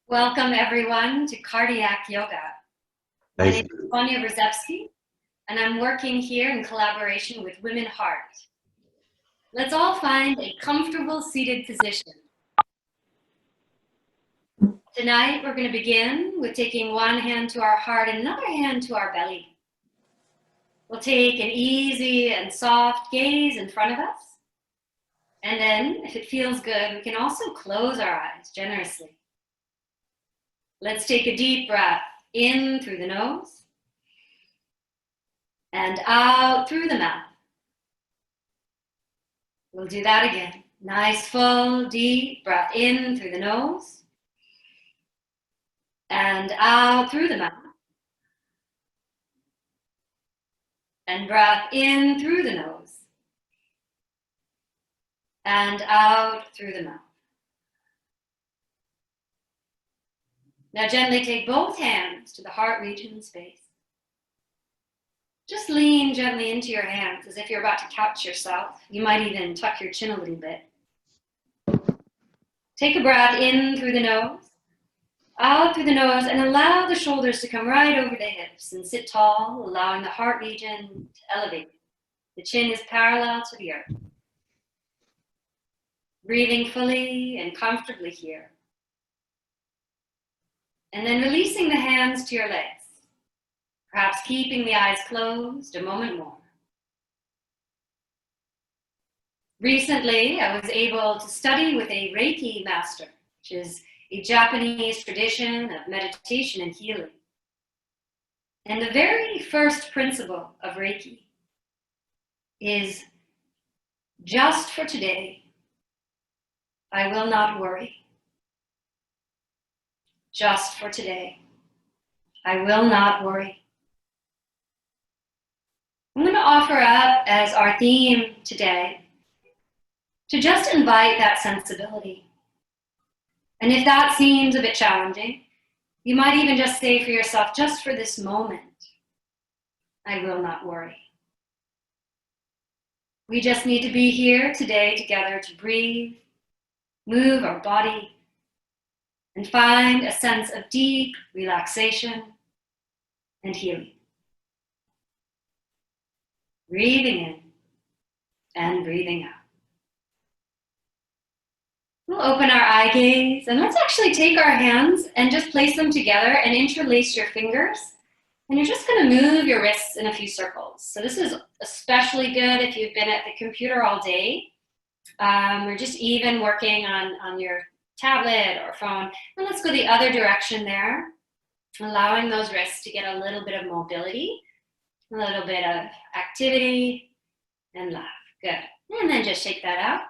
Welcome everyone to Cardiac Yoga. My name is Sonja Rzepski, and I'm working here in collaboration with Womenheart. Let's all find a comfortable seated position. Tonight we're going to begin with taking one hand to our heart and another hand to our belly. We'll take an easy and soft gaze in front of us. And then, if it feels good, we can also close our eyes generously. Let's take a deep breath in through the nose and out through the mouth. We'll do that again. Nice, full, deep breath in through the nose and out through the mouth. And breath in through the nose and out through the mouth. Now gently take both hands to the heart region space. Just lean gently into your hands as if you're about to couch yourself. You might even tuck your chin a little bit. Take a breath in through the nose, out through the nose, and allow the shoulders to come right over the hips and sit tall, allowing the heart region to elevate. The chin is parallel to the earth. Breathing fully and comfortably here. And then releasing the hands to your legs, perhaps keeping the eyes closed a moment more. Recently, I was able to study with a Reiki master, which is a Japanese tradition of meditation and healing. And the very first principle of Reiki is, just for today, I will not worry. Just for today, I will not worry. I'm going to offer up as our theme today to just invite that sensibility. And if that seems a bit challenging, you might even just say for yourself, just for this moment, I will not worry. We just need to be here today together to breathe, move our body, and find a sense of deep relaxation and healing. Breathing in and breathing out. We'll open our eye gaze and let's actually take our hands and just place them together and interlace your fingers. And you're just going to move your wrists in a few circles. So this is especially good if you've been at the computer all day, or just even working on your tablet or phone. And let's go the other direction there, allowing those wrists to get a little bit of mobility, a little bit of activity, and laugh. Good. And then just shake that out.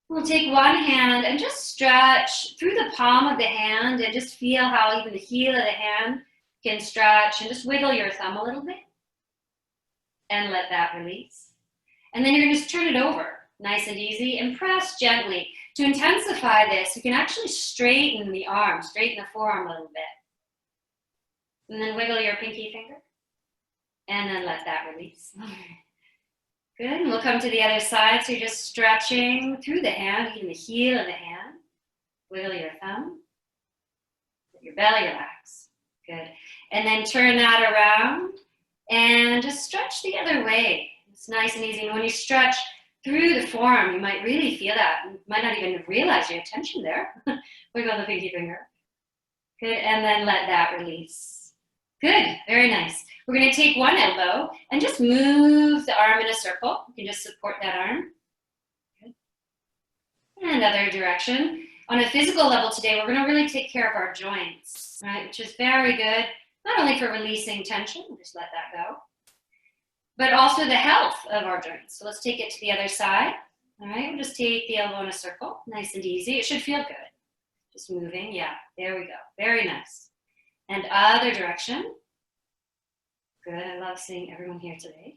We'll take one hand and just stretch through the palm of the hand and just feel how even the heel of the hand can stretch, and just wiggle your thumb a little bit and let that release. And then you're going to just turn it over, nice and easy, and press gently. To intensify this, you can actually straighten the arm, straighten the forearm a little bit. And then wiggle your pinky finger. And then let that release. Good, and we'll come to the other side. So you're just stretching through the hand, even the heel of the hand. Wiggle your thumb. Let your belly relax. Good. And then turn that around and just stretch the other way. It's nice and easy. And when you stretch through the forearm, you might really feel that. You might not even realize your tension there. Wiggle the pinky finger. Good, and then let that release. Good, very nice. We're going to take one elbow and just move the arm in a circle. You can just support that arm. Good. And other direction. On a physical level today, we're going to really take care of our joints, right? Which is very good, not only for releasing tension, just let that go, but also the health of our joints. So let's take it to the other side. All right, we'll just take the elbow in a circle, nice and easy. It should feel good. Just moving, yeah, there we go. Very nice. And other direction. Good, I love seeing everyone here today.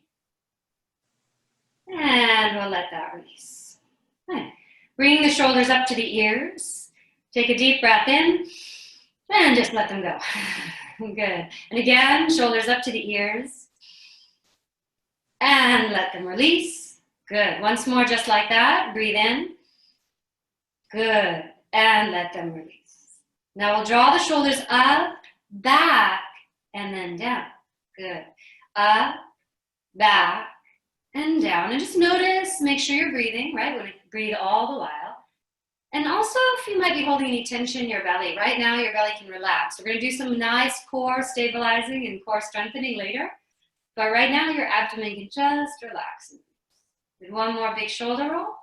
And we'll let that release. Good. Bring the shoulders up to the ears. Take a deep breath in and just let them go. Good. And again, shoulders up to the ears. And let them release. Good. Once more, just like that. Breathe in. Good. And let them release. Now we'll draw the shoulders up, back, and then down. Good. Up, back, and down. And just notice, make sure you're breathing, right? We're going to breathe all the while. And also, if you might be holding any tension in your belly, right now your belly can relax. We're going to do some nice core stabilizing and core strengthening later. But right now, your abdomen can just relax. With one more big shoulder roll.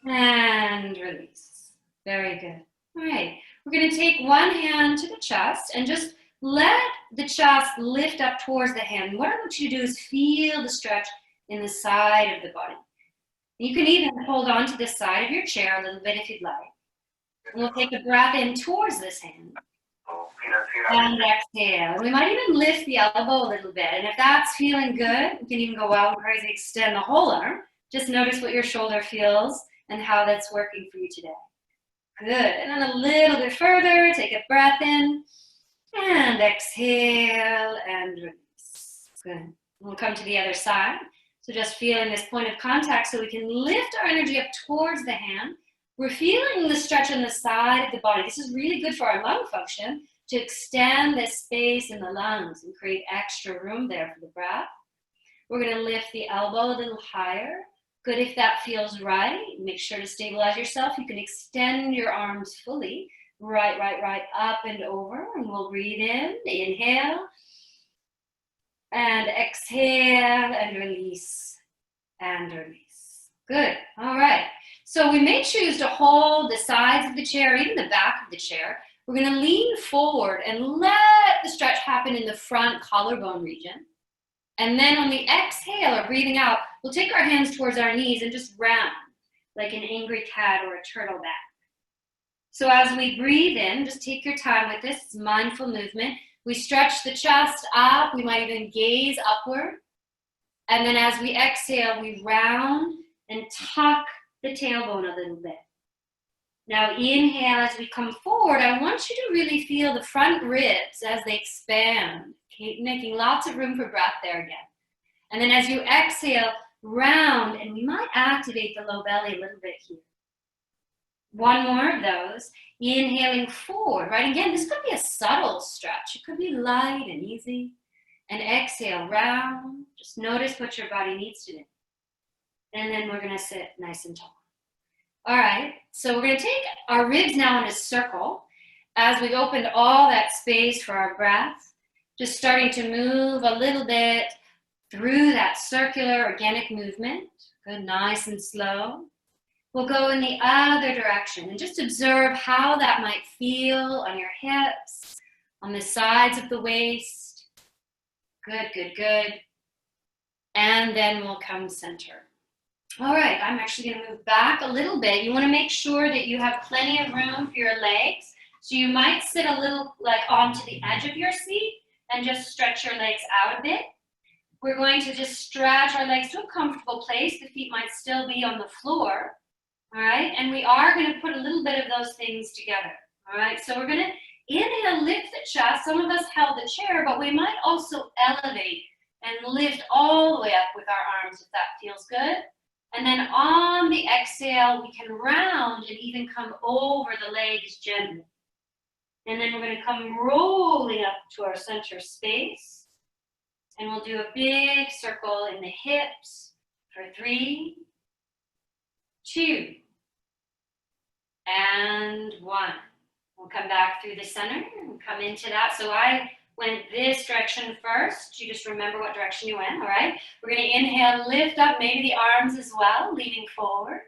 And release. Very good. All right. We're going to take one hand to the chest and just let the chest lift up towards the hand. What I want you to do is feel the stretch in the side of the body. You can even hold on to the side of your chair a little bit if you'd like. And we'll take a breath in towards this hand. And exhale. And we might even lift the elbow a little bit. And if that's feeling good, you can even go out and crazy, extend the whole arm. Just notice what your shoulder feels and how that's working for you today. Good. And then a little bit further, take a breath in. And exhale and release. Good. We'll come to the other side. So just feeling this point of contact so we can lift our energy up towards the hand. We're feeling the stretch on the side of the body. This is really good for our lung function to extend this space in the lungs and create extra room there for the breath. We're going to lift the elbow a little higher. Good if that feels right. Make sure to stabilize yourself. You can extend your arms fully. Right, up and over. And we'll breathe in, inhale. And exhale and release and release. Good. All right. So we may choose to hold the sides of the chair, even the back of the chair. We're going to lean forward and let the stretch happen in the front collarbone region. And then on the exhale or breathing out, we'll take our hands towards our knees and just round like an angry cat or a turtle back. So as we breathe in, just take your time with this. It's mindful movement. We stretch the chest up. We might even gaze upward. And then as we exhale, we round and tuck the tailbone a little bit. Now inhale as we come forward. I want you to really feel the front ribs as they expand, making lots of room for breath there again. And then as you exhale, round, and we might activate the low belly a little bit here. One more of those. Inhaling forward, right? Again, this could be a subtle stretch. It could be light and easy. And exhale, round. Just notice what your body needs to do. And then we're going to sit nice and tall. All right, so we're going to take our ribs now in a circle as we've opened all that space for our breath. Just starting to move a little bit through that circular organic movement. Good, nice and slow. We'll go in the other direction and just observe how that might feel on your hips, on the sides of the waist. Good, good, good. And then we'll come center. All right, I'm actually going to move back a little bit. You want to make sure that you have plenty of room for your legs. So you might sit a little like onto the edge of your seat and just stretch your legs out a bit. We're going to just stretch our legs to a comfortable place. The feet might still be on the floor. All right, and we are going to put a little bit of those things together. All right, so we're going to inhale, lift the chest. Some of us held the chair, but we might also elevate and lift all the way up with our arms if that feels good. And then on the exhale, we can round and even come over the legs gently. And then we're going to come rolling up to our center space. And we'll do a big circle in the hips for 3, 2, and 1. We'll come back through the center and come into that. So I went this direction first. You just remember what direction you went, all right? We're going to inhale, lift up, maybe the arms as well, leaning forward.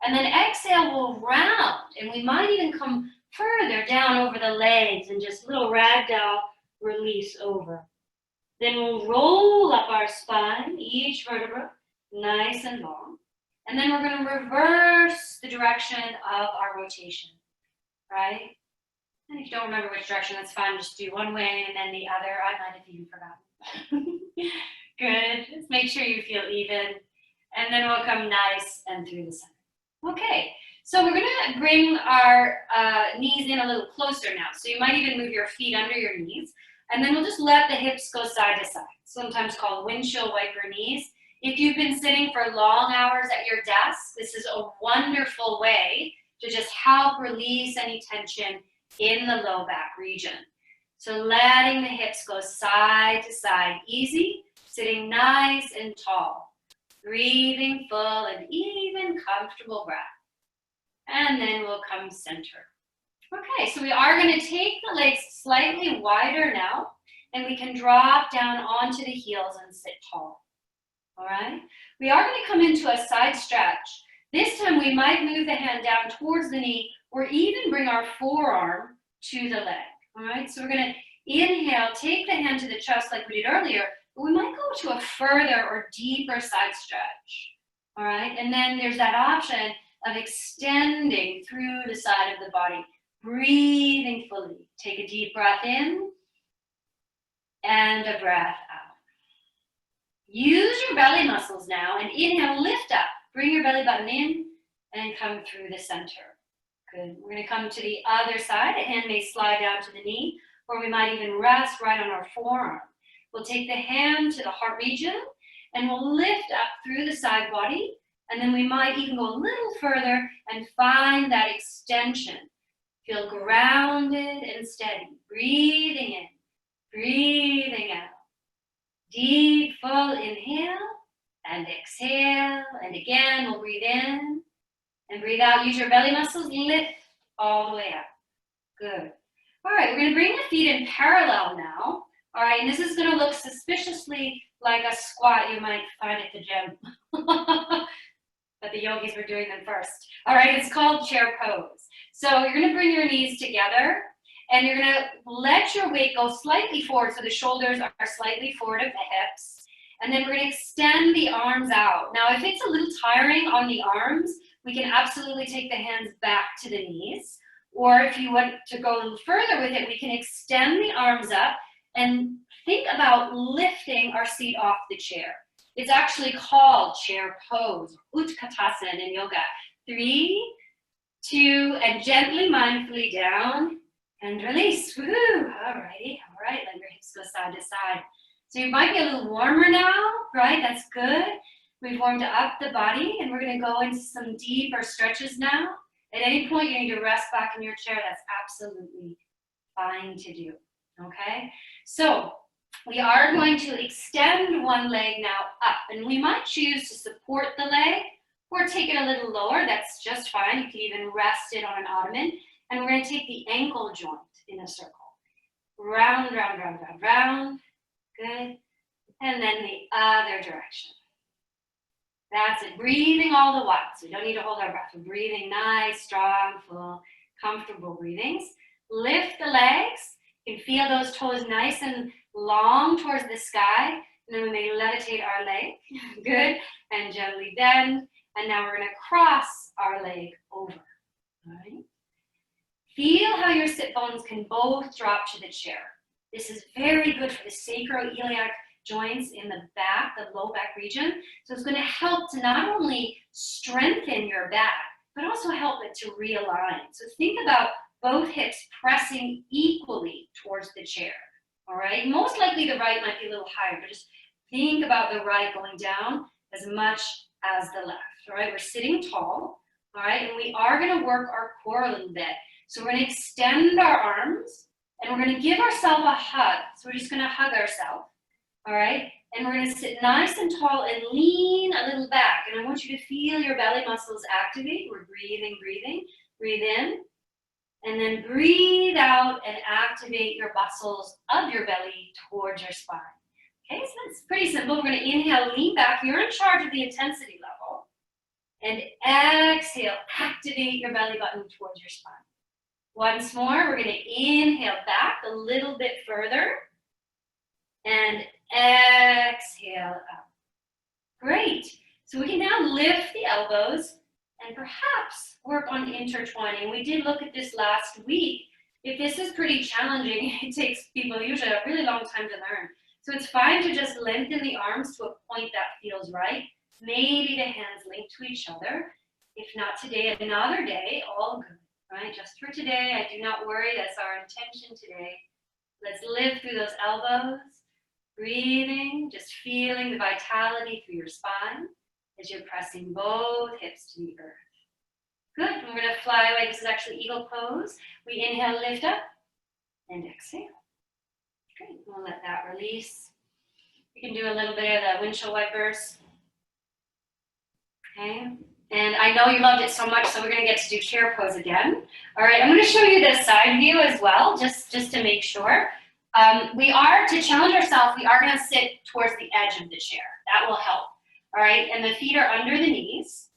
And then exhale, we'll round. And we might even come further down over the legs and just little ragdoll release over. Then we'll roll up our spine, each vertebra, nice and long. And then we're going to reverse the direction of our rotation, right? And if you don't remember which direction, that's fine. Just do one way and then the other. I might have even forgotten. Good. Just make sure you feel even. And then we'll come nice and through the center. Okay. So we're going to bring our knees in a little closer now. So you might even move your feet under your knees. And then we'll just let the hips go side to side, sometimes called windshield wiper knees. If you've been sitting for long hours at your desk, this is a wonderful way to just help release any tension in the low back region. So letting the hips go side to side, easy, sitting nice and tall, breathing full and even comfortable breath. And then we'll come center. Okay, so we are going to take the legs slightly wider now, and we can drop down onto the heels and sit tall. All right, we are going to come into a side stretch. This time we might move the hand down towards the knee or even bring our forearm to the leg. All right, so we're going to inhale, take the hand to the chest like we did earlier, but we might go to a further or deeper side stretch. All right, and then there's that option of extending through the side of the body, breathing fully. Take a deep breath in and a breath out. Use your belly muscles now and inhale, lift up. Bring your belly button in and come through the center. Good. We're going to come to the other side. A hand may slide down to the knee, or we might even rest right on our forearm. We'll take the hand to the heart region and we'll lift up through the side body, and then we might even go a little further and find that extension. Feel grounded and steady. Breathing in, breathing out. Deep, full inhale and exhale. And again, we'll breathe in and breathe out. Use your belly muscles. Lift all the way up. Good. All right, we're going to bring the feet in parallel now. All right, and this is going to look suspiciously like a squat you might find at the gym. But the yogis were doing them first. All right, it's called chair pose. So you're going to bring your knees together, and you're going to let your weight go slightly forward so the shoulders are slightly forward of the hips. And then we're going to extend the arms out. Now, if it's a little tiring on the arms, we can absolutely take the hands back to the knees. Or if you want to go a little further with it, we can extend the arms up and think about lifting our seat off the chair. It's actually called chair pose, Utkatasana in yoga. 3, 2, and gently, mindfully down and release. Woohoo! All right, let your hips go side to side. So you might be a little warmer now, right? That's good. We've warmed up the body, and we're going to go into some deeper stretches now. At any point you need to rest back in your chair, that's absolutely fine to do, okay? So we are going to extend one leg now up, and we might choose to support the leg or take it a little lower. That's just fine. You can even rest it on an ottoman, and we're going to take the ankle joint in a circle. Round, round, round, round, round. Good. And then the other direction. That's it. Breathing all the while. So we don't need to hold our breath. We're breathing nice, strong, full, comfortable breathings. Lift the legs. You can feel those toes nice and long towards the sky. And then we may levitate our leg. Good. And gently bend. And now we're going to cross our leg over. All right. Feel how your sit bones can both drop to the chair. This is very good for the sacroiliac joints in the back, the low back region. So it's going to help to not only strengthen your back, but also help it to realign. So think about both hips pressing equally towards the chair. All right. Most likely the right might be a little higher, but just think about the right going down as much as the left. All right. We're sitting tall. All right. And we are going to work our core a little bit. So we're going to extend our arms and we're going to give ourselves a hug. So we're just going to hug ourselves. All right. And we're going to sit nice and tall and lean a little back. And I want you to feel your belly muscles activate. We're breathing, breathing. Breathe in. And then breathe out and activate your muscles of your belly towards your spine. Okay, so that's pretty simple. We're going to inhale, lean back. You're in charge of the intensity level. And exhale, activate your belly button towards your spine. Once more, we're going to inhale back a little bit further. And exhale up. Great. So we can now lift the elbows and perhaps work on intertwining. We did look at this last week. If this is pretty challenging, it takes people usually a really long time to learn. So it's fine to just lengthen the arms to a point that feels right. Maybe the hands link to each other. If not today, another day, all good, right? Just for today, I do not worry. That's our intention today. Let's live through those elbows. Breathing, just feeling the vitality through your spine as you're pressing both hips to the earth. Good. we're going to fly away. This is actually eagle pose. We inhale, lift up, and exhale. Great. We'll let that release. You can do a little bit of the windshield wipers. Okay. And I know you loved it so much, so we're going to get to do chair pose again. All right, I'm going to show you the side view as well, just to make sure. To challenge ourselves, we are going to sit towards the edge of the chair. That will help. All right, and the feet are under the knees.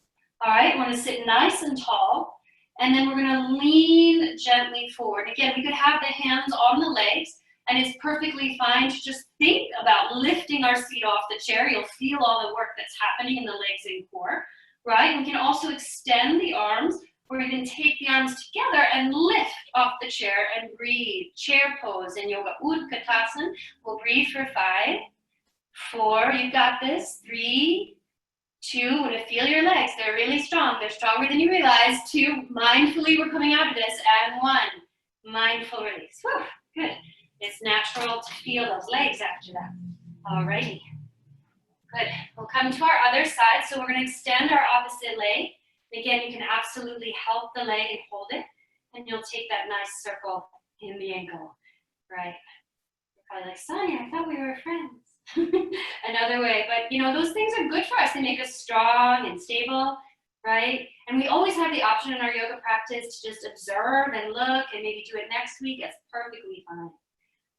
All right, we're going to sit nice and tall. And then we're going to lean gently forward. Again, we could have the hands on the legs, and it's perfectly fine to just think about lifting our seat off the chair. You'll feel all the work that's happening in the legs and core. Right? We can also extend the arms, or we can take the arms together and lift off the chair and breathe. Chair pose in yoga. Utkatasana. We'll breathe for 5, 4, you've got this. 3, 2, we're going to feel your legs. They're really strong. They're stronger than you realize. 2, mindfully we're coming out of this. And 1, mindful release. Whew, good. It's natural to feel those legs after that. Alrighty. Good. We'll come to our other side. So we're going to extend our opposite leg. Again, you can absolutely help the leg and hold it. And you'll take that nice circle in the ankle. Right. You're probably like, Sonja, I thought we were friends. Another way. But, you know, those things are good for us. They make us strong and stable. Right. And we always have the option in our yoga practice to just observe and look and maybe do it next week. That's perfectly fine.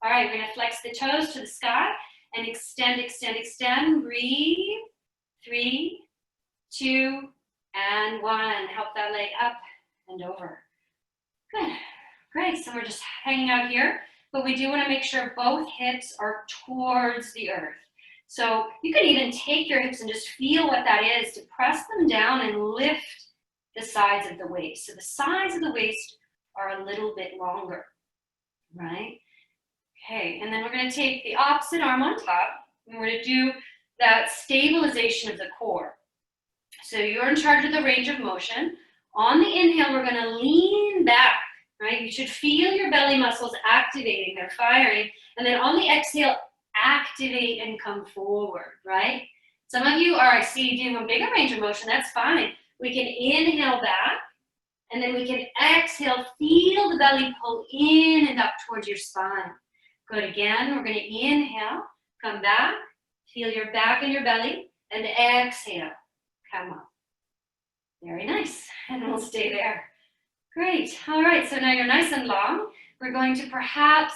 All right. We're going to flex the toes to the sky. And extend, extend, extend. Breathe. 3, 2, and 1. Help that leg up and over. Good. Great. So we're just hanging out here. But we do want to make sure both hips are towards the earth. So you can even take your hips and just feel what that is to press them down and lift the sides of the waist. So the sides of the waist are a little bit longer. Right? Okay, and then we're going to take the opposite arm on top, and we're going to do that stabilization of the core. So you're in charge of the range of motion. On the inhale, we're going to lean back, right? You should feel your belly muscles activating, they're firing. And then on the exhale, activate and come forward, right? Some of you are, I see you doing a bigger range of motion, that's fine. We can inhale back, and then we can exhale, feel the belly pull in and up towards your spine. Good. Again, we're going to inhale, come back, feel your back and your belly, and exhale, come up. Very nice. And we'll stay there. Great. All right. So now you're nice and long. We're going to perhaps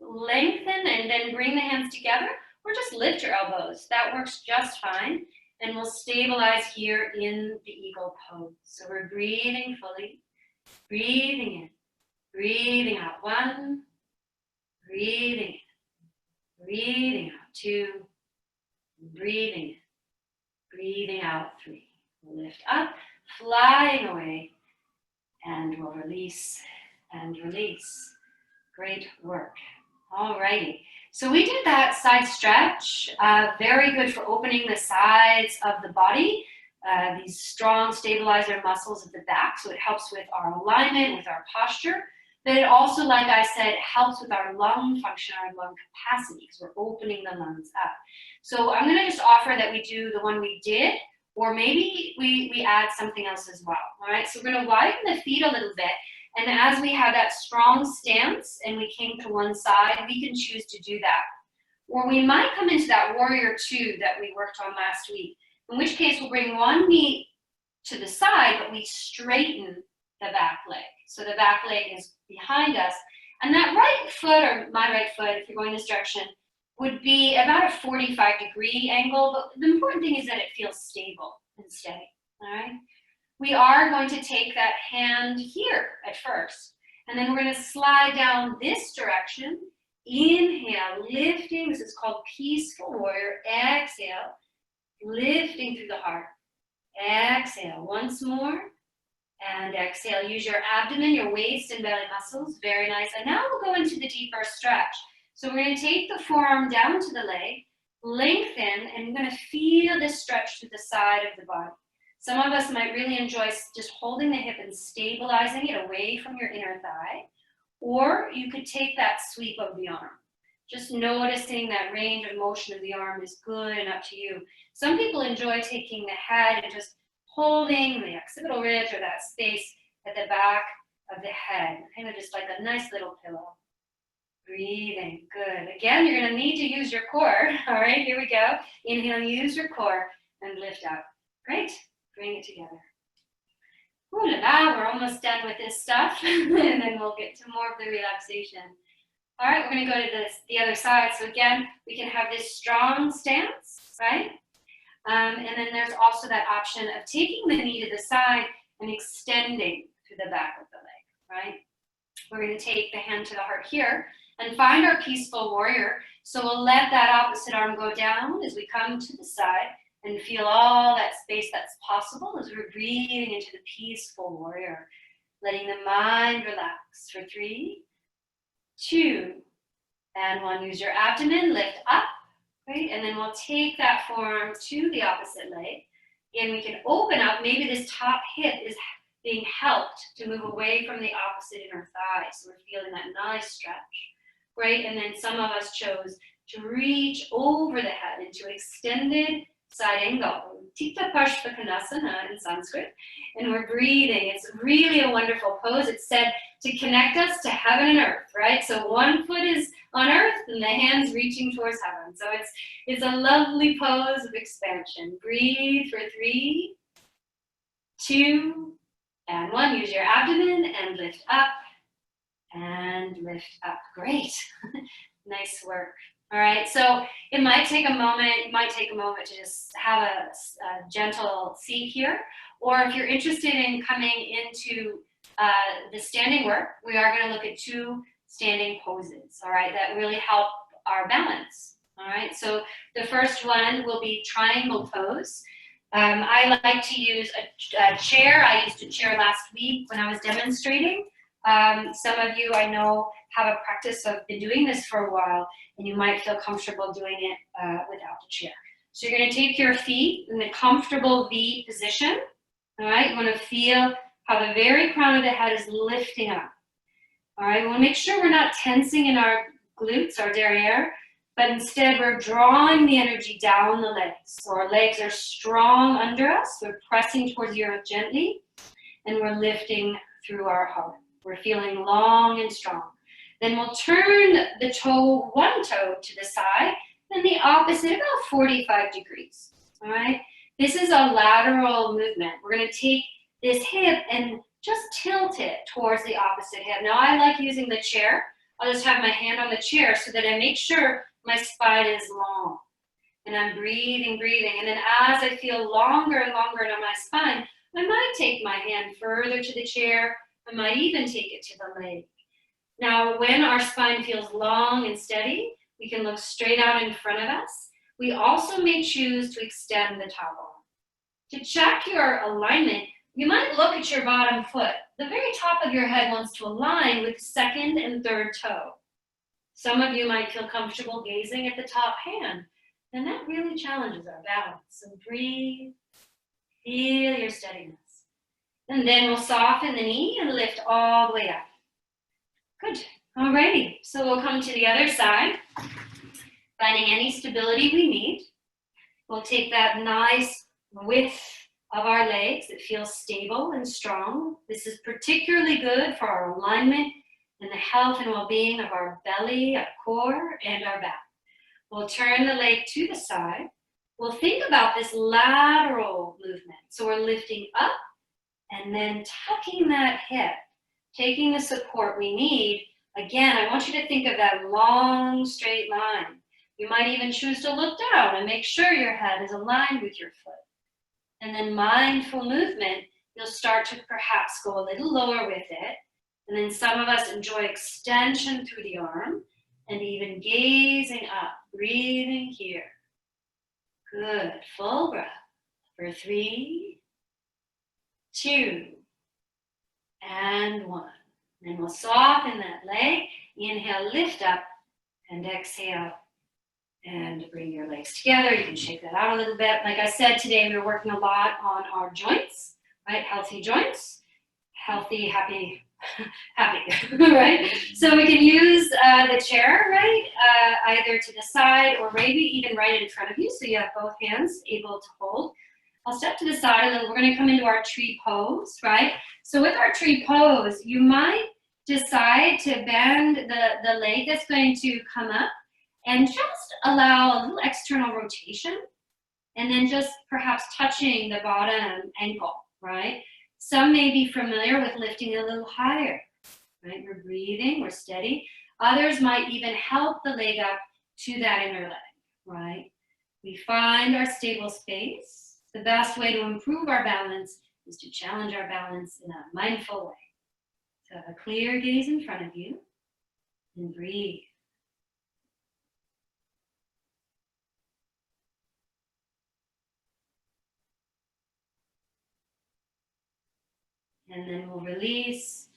lengthen and then bring the hands together, or just lift your elbows. That works just fine. And we'll stabilize here in the eagle pose. So we're breathing fully, breathing in, breathing out. 1, breathing in, breathing out. 2, breathing in, breathing out. 3. We'll lift up, flying away, and we'll release and release. Great work. All righty. So we did that side stretch. Very good for opening the sides of the body. These strong stabilizer muscles of the back. So it helps with our alignment, with our posture. But it also, like I said, helps with our lung function, our lung capacity, because we're opening the lungs up. So I'm going to just offer that we do the one we did, or maybe we add something else as well. All right, so we're going to widen the feet a little bit. And as we have that strong stance and we came to one side, we can choose to do that. Or we might come into that warrior 2 that we worked on last week, in which case we'll bring one knee to the side, but we straighten the back leg. So the back leg is behind us. And that right foot, or my right foot, if you're going this direction, would be about a 45-degree angle. But the important thing is that it feels stable and steady. All right. We are going to take that hand here at first. And then we're going to slide down this direction. Inhale, lifting. This is called peaceful warrior. Exhale, lifting through the heart. Exhale, once more. And exhale, use your abdomen, your waist and belly muscles. Very nice. And now we'll go into the deeper stretch. So we're going to take the forearm down to the leg, lengthen, and we're going to feel this stretch through the side of the body. Some of us might really enjoy just holding the hip and stabilizing it away from your inner thigh. Or you could take that sweep of the arm. Just noticing that range of motion of the arm is good and up to you. Some people enjoy taking the head and just holding the occipital ridge or that space at the back of the head, kind of just like a nice little pillow. Breathing, good. Again, you're gonna need to use your core. All right, here we go. Inhale, use your core and lift up. Great, bring it together. Ooh la la, we're almost done with this stuff, and then we'll get to more of the relaxation. All right, we're gonna go to the other side. So again, we can have this strong stance, right? And then there's also that option of taking the knee to the side and extending through the back of the leg, right? We're gonna take the hand to the heart here and find our peaceful warrior. So we'll let that opposite arm go down as we come to the side and feel all that space that's possible as we're breathing into the peaceful warrior, letting the mind relax for 3, 2, and 1. Use your abdomen, lift up, right? And then we'll take that forearm to the opposite leg. Again, we can open up. Maybe this top hip is being helped to move away from the opposite inner thigh. So we're feeling that nice stretch, right? And then some of us chose to reach over the head into extended side angle, Tita Pashpakanasana in Sanskrit, and we're breathing. It's really a wonderful pose. It's said to connect us to heaven and earth, right? So one foot is on earth and the hands reaching towards heaven. So it's a lovely pose of expansion. Breathe for 3, 2, and 1. Use your abdomen and lift up and lift up. Great. Nice work. All right, so it might take a moment, to just have a gentle seat here, or if you're interested in coming into the standing work, we are going to look at 2 standing poses, all right, that really help our balance. All right, so the first one will be triangle pose. I like to use a chair. I used a chair last week when I was demonstrating. Some of you I know have a practice of been doing this for a while, and you might feel comfortable doing it without the chair. So you're going to take your feet in the comfortable V position. All right, you want to feel how the very crown of the head is lifting up. All right, we want to make sure we're not tensing in our glutes, our derriere, but instead we're drawing the energy down the legs. So our legs are strong under us. We're pressing towards the earth gently, and we're lifting through our heart. We're feeling long and strong. Then we'll turn the toe, one toe to the side, and the opposite about 45 degrees, all right? This is a lateral movement. We're gonna take this hip and just tilt it towards the opposite hip. Now I like using the chair. I'll just have my hand on the chair so that I make sure my spine is long. And I'm breathing, and then as I feel longer and longer on my spine, I might take my hand further to the chair. I might even take it to the leg. Now, when our spine feels long and steady, we can look straight out in front of us. We also may choose to extend the tailbone. To check your alignment, you might look at your bottom foot. The very top of your head wants to align with second and third toe. Some of you might feel comfortable gazing at the top hand, and that really challenges our balance. So breathe, feel your steadiness. And then we'll soften the knee and lift all the way up. Good. Alrighty. So we'll come to the other side, finding any stability we need. We'll take that nice width of our legs that feels stable and strong. This is particularly good for our alignment and the health and well-being of our belly, our core, and our back. We'll turn the leg to the side. We'll think about this lateral movement. So we're lifting up and then tucking that hip, taking the support we need. Again, I want you to think of that long, straight line. You might even choose to look down and make sure your head is aligned with your foot. And then mindful movement, you'll start to perhaps go a little lower with it. And then some of us enjoy extension through the arm and even gazing up, breathing here. Good, full breath for 3, 2, and 1. Then we'll soften that leg. Inhale, lift up, and exhale, and bring your legs together. You can shake that out a little bit. Like I said, today we're working a lot on our joints, right? Healthy joints, healthy, happy, right? So we can use the chair, right? Either to the side or maybe even right in front of you, so you have both hands able to hold. I'll step to the side a little. We're going to come into our tree pose, right? So with our tree pose, you might decide to bend the leg that's going to come up and just allow a little external rotation, and then just perhaps touching the bottom ankle, right? Some may be familiar with lifting a little higher, right? We're breathing, we're steady. Others might even help the leg up to that inner leg, right? We find our stable space. The best way to improve our balance is to challenge our balance in a mindful way. So have a clear gaze in front of you and breathe. And then we'll release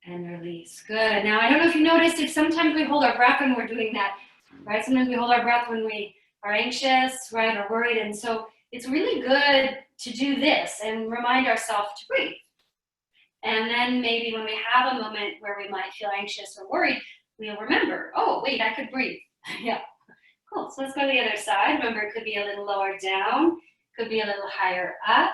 and release. Good. Now, I don't know if you noticed it, sometimes we hold our breath when we're doing that, right? Sometimes we hold our breath when we are anxious, right, or worried. And so it's really good to do this and remind ourselves to breathe. And then maybe when we have a moment where we might feel anxious or worried, we'll remember, oh, wait, I could breathe. Yeah, cool. So let's go to the other side. Remember, it could be a little lower down, could be a little higher up.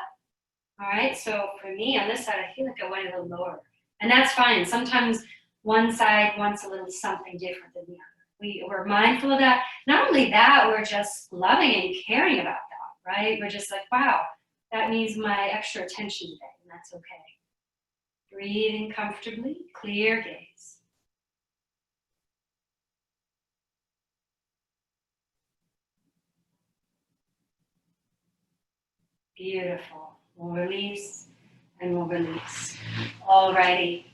All right, so for me on this side, I feel like I went a little lower. And that's fine. Sometimes one side wants a little something different than the other. We're mindful of that. Not only that, we're just loving and caring about that, right? We're just like, wow, that needs my extra attention today, and that's okay. Breathing comfortably, clear gaze. Beautiful. We'll release and we'll release. Alrighty.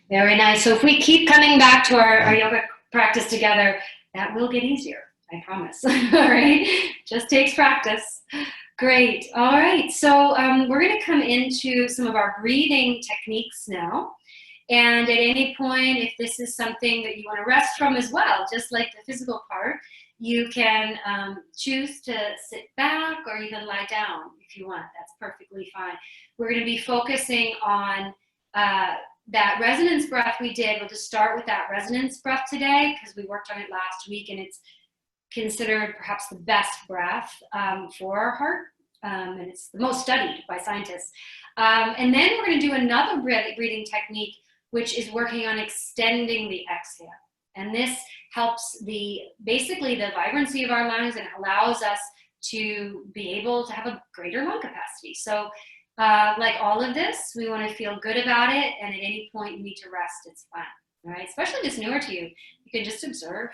Very nice. So if we keep coming back to our yoga practice together, that will get easier. I promise. All right. Just takes practice. Great. All right. So we're going to come into some of our breathing techniques now. And at any point, if this is something that you want to rest from as well, just like the physical part, you can choose to sit back or even lie down if you want. That's perfectly fine. We're going to be focusing on that resonance breath we did. We'll just start with that resonance breath today because we worked on it last week and it's considered perhaps the best breath for our heart. And it's the most studied by scientists. And then we're going to do another breathing technique, which is working on extending the exhale. And this helps basically the vibrancy of our lungs and allows us to be able to have a greater lung capacity. So like all of this, we want to feel good about it. And at any point you need to rest, it's fine. All right, especially if it's newer to you, you can just observe.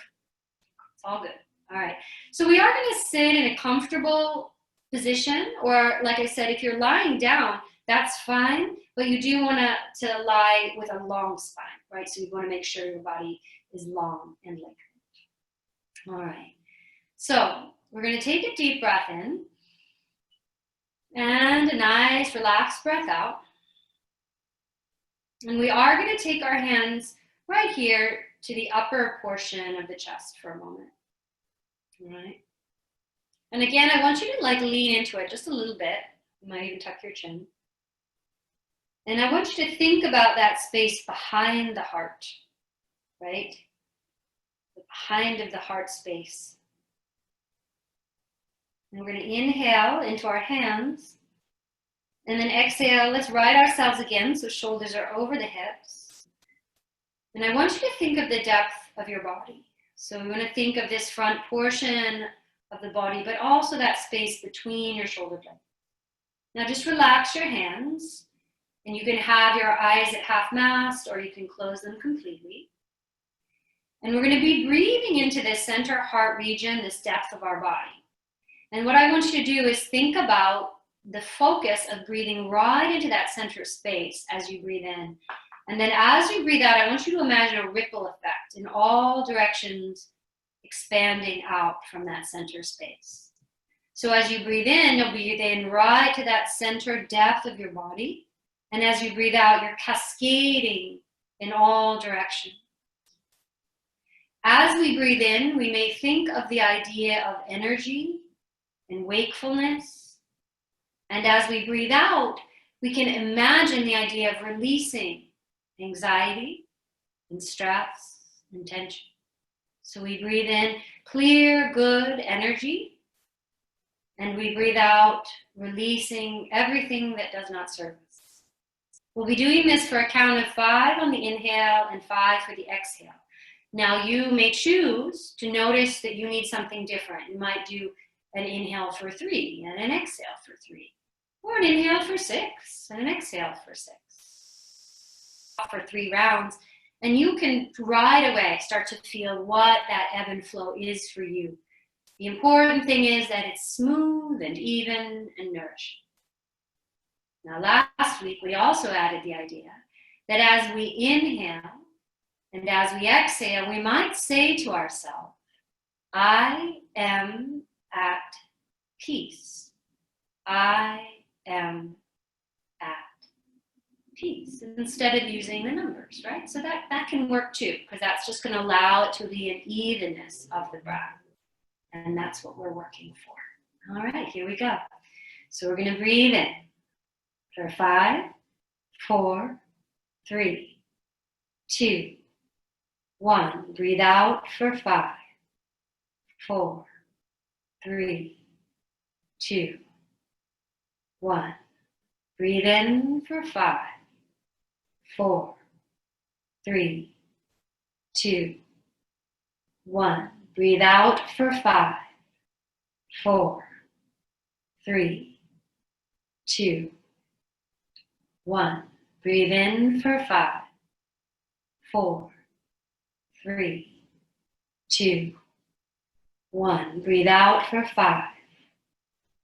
It's all good. All right, so we are going to sit in a comfortable position, or like I said, if you're lying down, that's fine, but you do want to lie with a long spine, right? So you want to make sure your body is long and lengthened. All right, so we're going to take a deep breath in and a nice relaxed breath out. And we are going to take our hands right here to the upper portion of the chest for a moment. All right. And again, I want you to like lean into it just a little bit. You might even tuck your chin. And I want you to think about that space behind the heart, right? The behind of the heart space. And we're going to inhale into our hands. And then exhale, let's right ourselves again. So shoulders are over the hips. And I want you to think of the depth of your body. So we want to think of this front portion of the body, but also that space between your shoulder blades. Now just relax your hands, and you can have your eyes at half mast, or you can close them completely. And we're going to be breathing into this center heart region, this depth of our body. And what I want you to do is think about the focus of breathing right into that center space as you breathe in. And then as you breathe out, I want you to imagine a ripple effect in all directions, expanding out from that center space. So as you breathe in, you'll breathe in right to that center depth of your body. And as you breathe out, you're cascading in all directions. As we breathe in, we may think of the idea of energy and wakefulness. And as we breathe out, we can imagine the idea of releasing anxiety and stress and tension. So we breathe in clear, good energy. And we breathe out, releasing everything that does not serve us. We'll be doing this for a count of 5 on the inhale and 5 for the exhale. Now you may choose to notice that you need something different. You might do an inhale for 3 and an exhale for 3. Or an inhale for 6 and an exhale for 6. For 3 rounds. And you can right away start to feel what that ebb and flow is for you. The important thing is that it's smooth and even and nourishing. Now last week we also added the idea that as we inhale and as we exhale, we might say to ourselves, I am at peace. I am at peace, instead of using the numbers, right? So that can work too, because that's just going to allow it to be an evenness of the breath. And that's what we're working for. All right, here we go. So we're going to breathe in for 5, 4, 3, 2, 1. Breathe out for 5, 4, 3, 2, 1. Breathe in for 5, 4, 3, 2, 1. Breathe out for 5, 4, 3, 2, 1. Breathe in for 5, 4, 3, 2, 1. Breathe out for 5,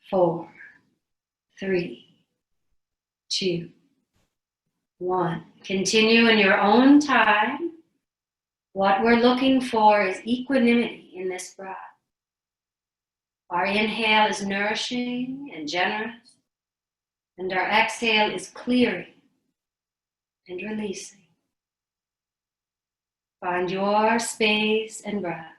4, 3, 2, 1. Continue in your own time. What we're looking for is equanimity in this breath. Our inhale is nourishing and generous, and our exhale is clearing and releasing. Find your space and breath.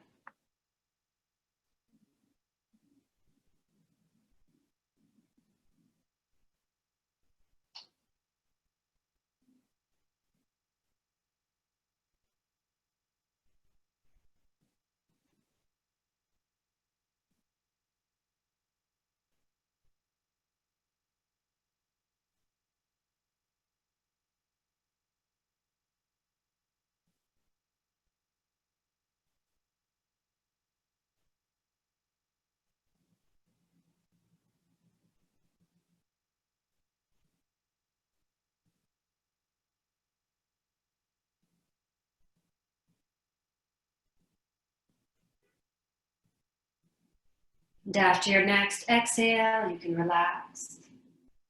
And after your next exhale, you can relax.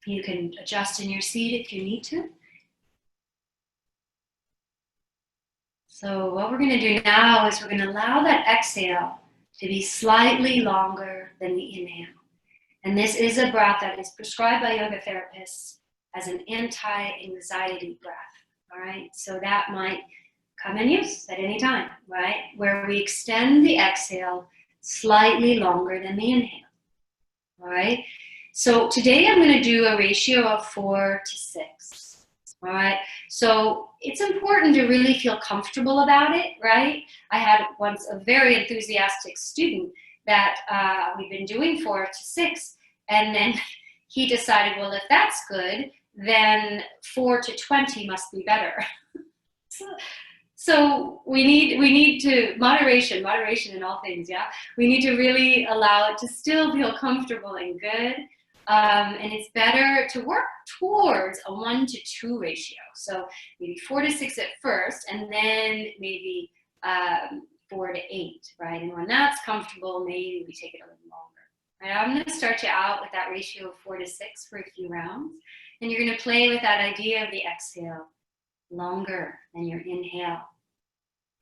You can adjust in your seat if you need to. So what we're going to do now is we're going to allow that exhale to be slightly longer than the inhale. And this is a breath that is prescribed by yoga therapists as an anti-anxiety breath. All right, so that might come in use at any time, right? Where we extend the exhale slightly longer than the inhale. All right, so today I'm going to do a ratio of 4 to 6. All right, so it's important to really feel comfortable about it, right? I had once a very enthusiastic student that we've been doing 4 to 6, and then he decided, well, if that's good, then 4 to 20 must be better. So we need to moderation in all things, yeah. We need to really allow it to still feel comfortable and good, and it's better to work towards a 1 to 2 ratio. So maybe 4 to 6 at first, and then maybe 4 to 8, right? And when that's comfortable, maybe we take it a little longer. Right? I'm going to start you out with that ratio of 4 to 6 for a few rounds, and you're going to play with that idea of the exhale longer than your inhale.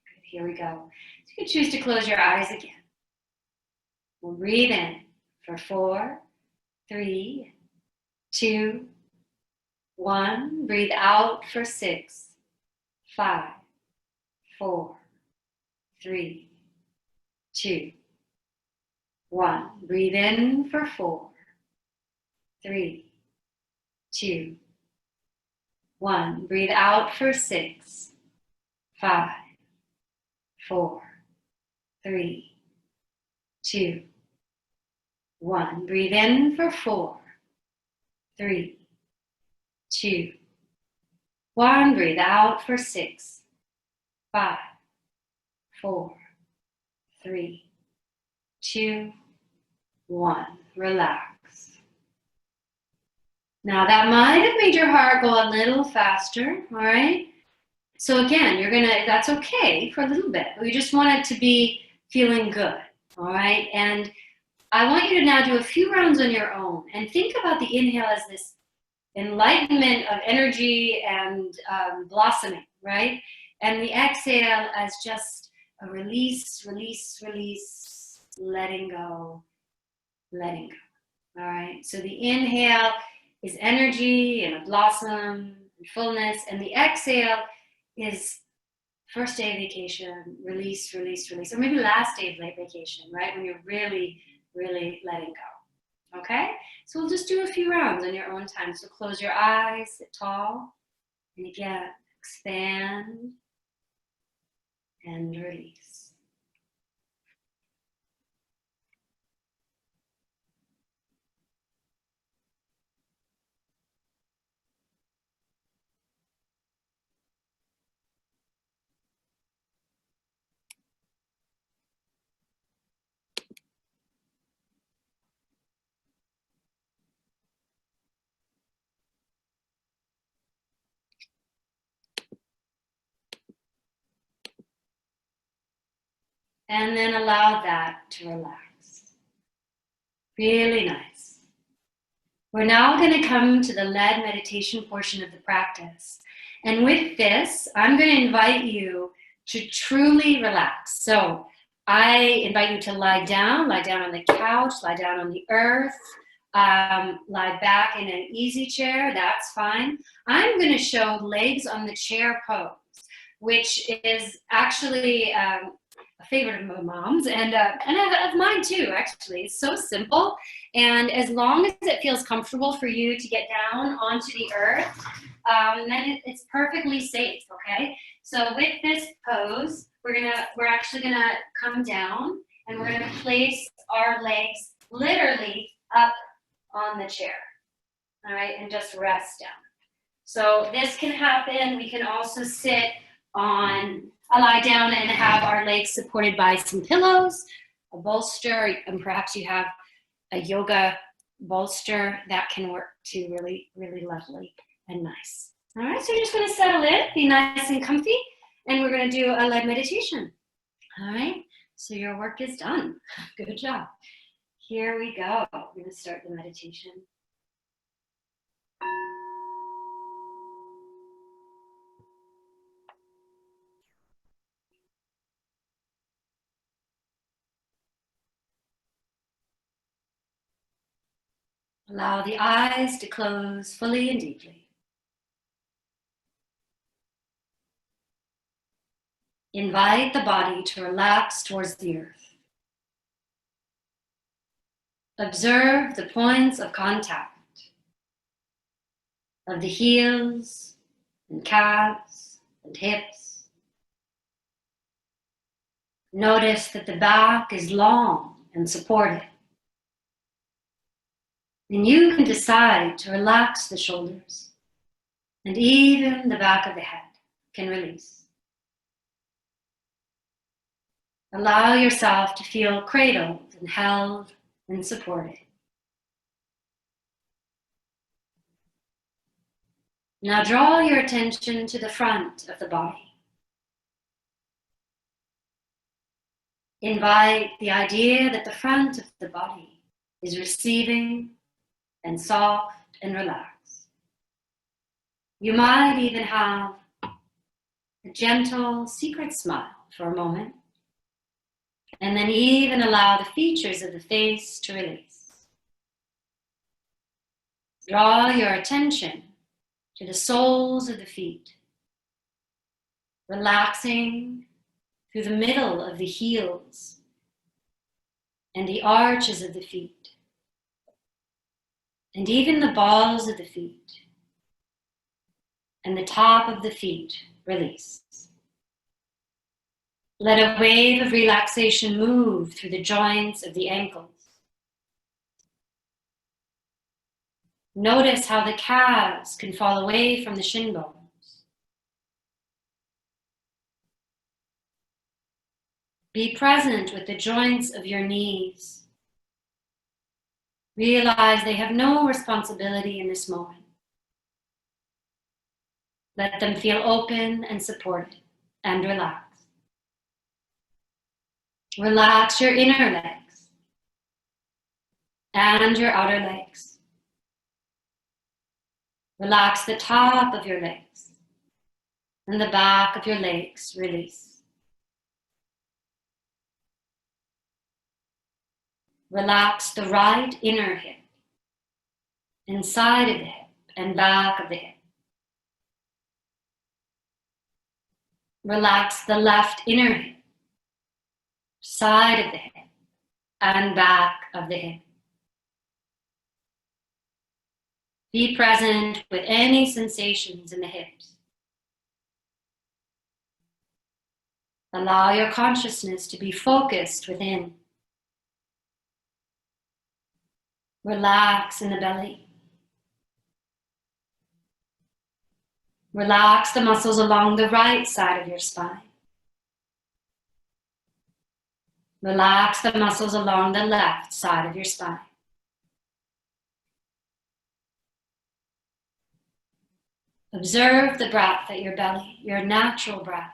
Good, here we go. So you can choose to close your eyes again. We'll breathe in for 4, 3, 2, 1. Breathe out for 6, 5, 4, 3, 2, 1. Breathe in for 4, 3, 2, 1. Breathe out for 6, 5, 4, 3, 2, 1. Breathe in for 4, 3, 2, 1. Breathe out for 6, 5, 4, 3, 2, 1. Relax. Now that might have made your heart go a little faster, all right? So again, that's okay for a little bit. We just want it to be feeling good, all right? And I want you to now do a few rounds on your own and think about the inhale as this enlightenment of energy and blossoming, right? And the exhale as just a release, release, release, letting go, letting go, all right? So the inhale is energy and a blossom and fullness, and the exhale is first day of vacation, release, release, release, or maybe last day of late vacation, right? When you're really, really letting go, okay? So we'll just do a few rounds on your own time. So close your eyes, sit tall, and again, expand and release. And then allow that to relax. Really nice. We're now going to come to the led meditation portion of the practice. And with this, I'm going to invite you to truly relax. So I invite you to lie down on the couch, lie down on the earth, lie back in an easy chair, that's fine. I'm going to show legs on the chair pose, which is actually a favorite of my mom's and of mine too, actually. It's so simple, and as long as it feels comfortable for you to get down onto the earth, then it's perfectly safe, okay? So with this pose, we're actually gonna come down and we're gonna place our legs literally up on the chair, all right, and just rest down. So this can happen. We can also sit on a lie down and have our legs supported by some pillows, a bolster, and perhaps you have a yoga bolster that can work too, really, really lovely and nice. All right, so you're just going to settle in, be nice and comfy, and we're going to do a lead meditation. All right, so your work is done. Good job. Here we go. We're going to start the meditation. Allow the eyes to close fully and deeply. Invite the body to relax towards the earth. Observe the points of contact of the heels and calves and hips. Notice that the back is long and supported. And you can decide to relax the shoulders, and even the back of the head can release. Allow yourself to feel cradled and held and supported. Now draw your attention to the front of the body. Invite the idea that the front of the body is receiving and soft and relaxed. You might even have a gentle secret smile for a moment, and then even allow the features of the face to release. Draw your attention to the soles of the feet, relaxing through the middle of the heels and the arches of the feet, and even the balls of the feet and the top of the feet release. Let a wave of relaxation move through the joints of the ankles, Notice how the calves can fall away from the shin bones. Be present with the joints of your knees. Realize they have no responsibility in this moment. Let them feel open and supported and relaxed. Relax your inner legs and your outer legs. Relax the top of your legs and the back of your legs. Release. Relax the right inner hip, inside of the hip and back of the hip. Relax the left inner hip, side of the hip and back of the hip. Be present with any sensations in the hips. Allow your consciousness to be focused within. Relax in the belly. Relax the muscles along the right side of your spine. Relax the muscles along the left side of your spine. Observe the breath at your belly, your natural breath.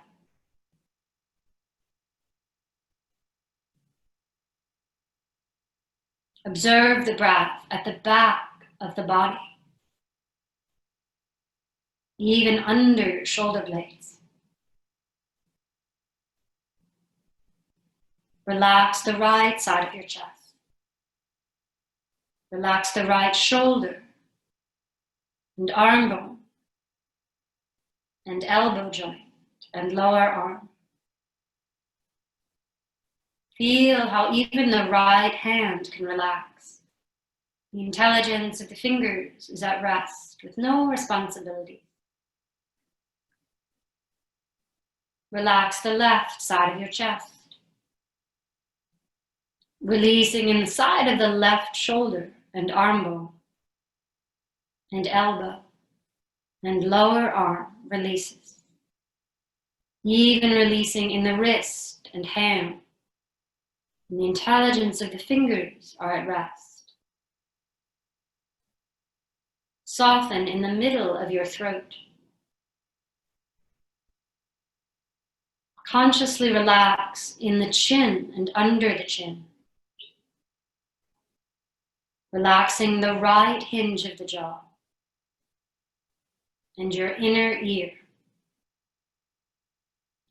Observe the breath at the back of the body, even under your shoulder blades. Relax the right side of your chest. Relax the right shoulder and arm bone and elbow joint and lower arm. Feel how even the right hand can relax. The intelligence of the fingers is at rest with no responsibility. Relax the left side of your chest. Releasing inside of the left shoulder and arm bone and elbow and lower arm releases. Even releasing in the wrist and hand. And the intelligence of the fingers are at rest. Soften in the middle of your throat. Consciously relax in the chin and under the chin. Relaxing the right hinge of the jaw and your inner ear.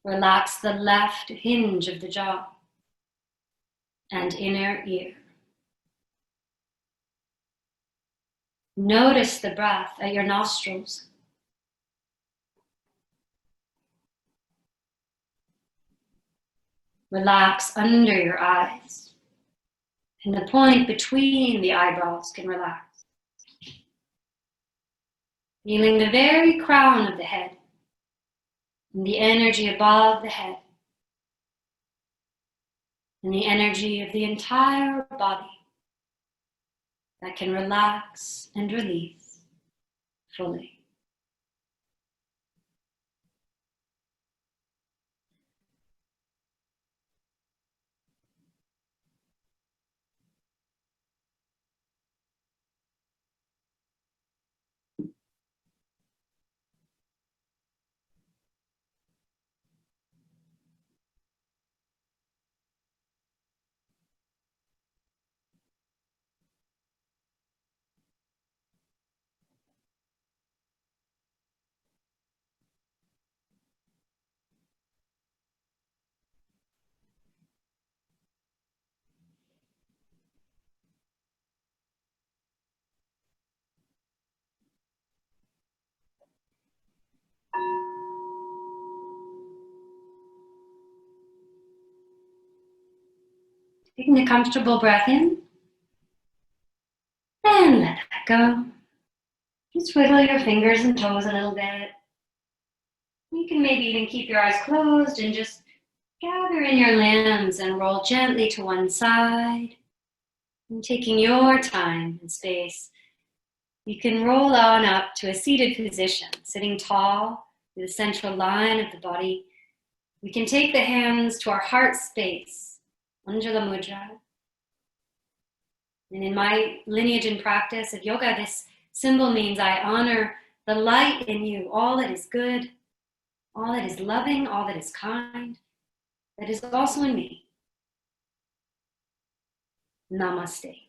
Relax the left hinge of the jaw and inner ear. Notice the breath at your nostrils. Relax under your eyes, and the point between the eyebrows can relax. Feeling the very crown of the head and the energy above the head. And the energy of the entire body that can relax and release fully. Taking a comfortable breath in and let that go. Just wiggle your fingers and toes a little bit. You can maybe even keep your eyes closed and just gather in your limbs and roll gently to one side. And taking your time and space, You can roll on up to a seated position, sitting tall with the central line of the body. We can take the hands to our heart space, Anjala Mudra. And in my lineage and practice of yoga, this symbol means I honor the light in you, all that is good, all that is loving, all that is kind, that is also in me. Namaste.